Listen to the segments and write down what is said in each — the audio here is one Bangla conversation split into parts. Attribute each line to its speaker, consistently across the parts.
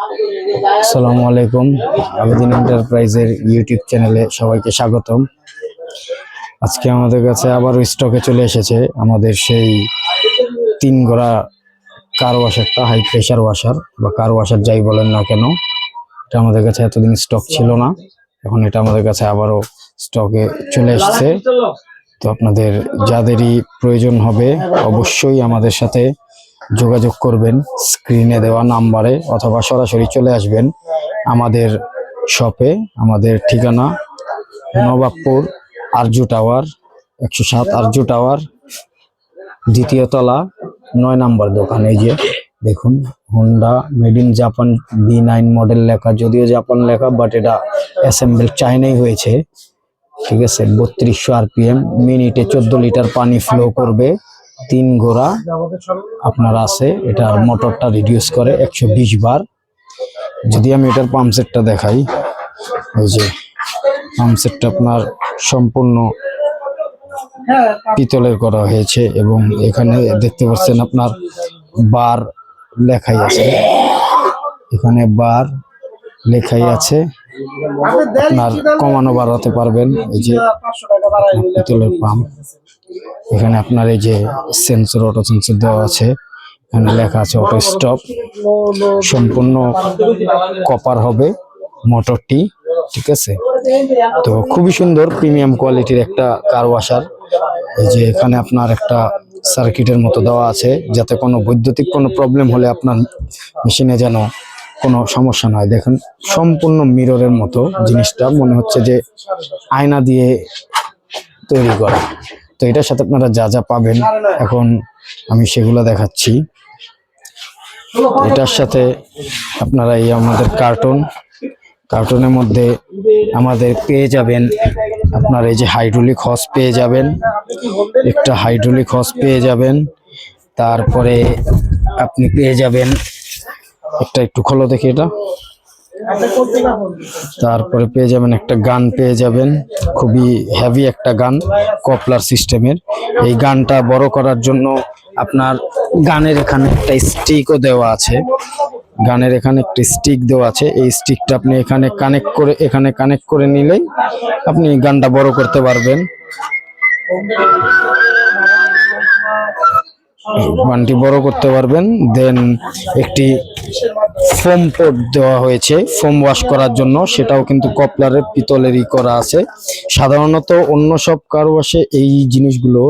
Speaker 1: আসসালামু আলাইকুম। আবেদিন এন্টারপ্রাইজের ইউটিউব চ্যানেলে সবাইকে স্বাগতম। আজকে আমাদের কাছে আবারও স্টকে চলে এসেছে আমাদের সেই 3 ঘোড়া কার ওয়াশারটা, হাই প্রেশার ওয়াশার বা কার ওয়াশার যাই বলেন না কেন। এটা আমাদের কাছে এতদিন স্টক ছিল না, এখন এটা আমাদের কাছে আবারও স্টকে চলে এসেছে। তো আপনাদের যাদেরই প্রয়োজন হবে অবশ্যই আমাদের সাথে যোগাযোগ করবেন স্ক্রিনে দেওয়া নাম্বারে, অথবা সরাসরি চলে আসবেন আমাদের শপে। আমাদের ঠিকানা নবাবপুর আরজু টাওয়ার, 107 আরজু টাওয়ার, 2য় তলা, 9 নাম্বার দোকান। এই যে দেখুন, Honda made in Japan B9 model লেখা, যদিও জাপান লেখা বাট এটা অ্যাসেম্বল চাইনাই হয়েছে। ঠিক আছে, 3200 RPM, মিনিটে 14 লিটার পানি ফ্লো করবে। 3 ঘোড়া আপনার আছে, এটার মোটরটা রিডিউস করে 120 বার। যদি আমি এটার পাম্প সেটটা দেখাই, এই যে পাম্প সেটটা আপনার সম্পূর্ণ পিতলের করা হয়েছে এবং এখানে দেখতে পাচ্ছেন আপনার বার লেখাই আছে, এখানে বার লেখাই আছে। আপনার কমানো বাড়াতে পারবেন। এই যে পিতলের পাম্প, এখানে আপনার এই যে সেন্সর, অটো সেন্সর দেওয়া আছে, এখানে লেখা আছে অটো স্টপ। সম্পূর্ণ কপার হবে মোটরটি, ঠিক আছে। তো খুবই সুন্দর প্রিমিয়াম কোয়ালিটির একটা কার ওয়াশার। এই যে এখানে আপনার একটা সার্কিটের মতো দেওয়া আছে, যাতে কোনো বৈদ্যুতিক কোনো প্রবলেম হলে আপনার মেশিনে যেন কোনো সমস্যা নয়। দেখেন সম্পূর্ণ মিররের মতো জিনিসটা, মনে হচ্ছে যে আয়না দিয়ে তৈরি করা। তো এটার সাথে আপনারা যা যা পাবেন এখন আমি সেগুলো দেখাচ্ছি। এটার সাথে আপনারা এই আমাদের কার্টুনের মধ্যে আমাদের পেয়ে যাবেন আপনার এই যে হাইড্রোলিক হস পেয়ে যাবেন, একটা হাইড্রোলিক হস পেয়ে যাবেন। তারপরে আপনি পেয়ে যাবেন একটা, একটু খোলো দেখি এটা, তারপরে পেয়ে যাবেন একটা গান পেয়ে যাবেন, খুবই হেভি একটা গান, কপলার সিস্টেমের। এই গানটা বড় করার জন্য আপনার গানের এখানে একটা স্টিকও দেওয়া আছে, গানের এখানে একটা স্টিক দেওয়া আছে। এই স্টিকটা আপনি এখানে কানেক্ট করে নিলেই আপনি গানটা বড় করতে পারবেন, গানটি বড় করতে পারবেন। দেন একটি ফোম পোর্ট দেওয়া হয়েছে ফোম ওয়াশ করার জন্য, সেটাও কিন্তু কপলারের পিতলেরই করা আছে। সাধারণত অন্য সব কার ওয়াশে এই জিনিসগুলো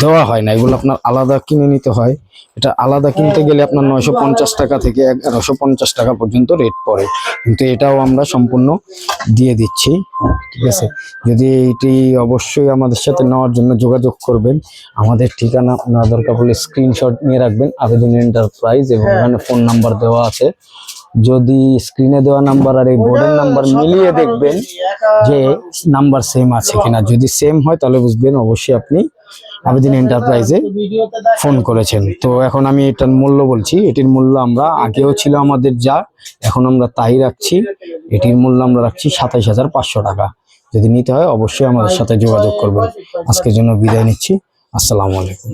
Speaker 1: দেওয়া হয় না, এগুলো আপনার আলাদা কিনে নিতে হয়। এটা আলাদা কিনতে গেলে আপনার 950 টাকা থেকে 1150 টাকা পর্যন্ত রেট পড়ে, কিন্তু এটাও আমরা সম্পূর্ণ দিয়ে দিচ্ছি, ঠিক আছে। যদি এইটি অবশ্যই আমাদের সাথে নেওয়ার জন্য যোগাযোগ করবেন। আমাদের ঠিকানা আপনার দরকার হলে স্ক্রিনশট নিয়ে রাখবেন, আবেদিন এন্টারপ্রাইজ, এবং এখানে ফোন নাম্বার দেওয়া আছে। যদি স্ক্রিনে দেওয়া নাম্বার আর এই বোর্ডের নাম্বার মিলিয়ে দেখবেন যে নাম্বার সেম আছে কিনা, যদি সেম হয় তাহলে বুঝবেন অবশ্যই আপনি আবেদিন এন্টারপ্রাইজে ফোন করেছেন। তো এখন আমি এটার মূল্য বলছি। এটির মূল্য আমরা আগেও ছিল আমাদের যা, এখন আমরা তাই রাখছি। এটির মূল্য আমরা রাখছি 27,500 টাকা। যদি নিতে হয় অবশ্যই আমাদের সাথে যোগাযোগ করবেন। আজকের জন্য বিদায় নিচ্ছি। আসসালামু আলাইকুম।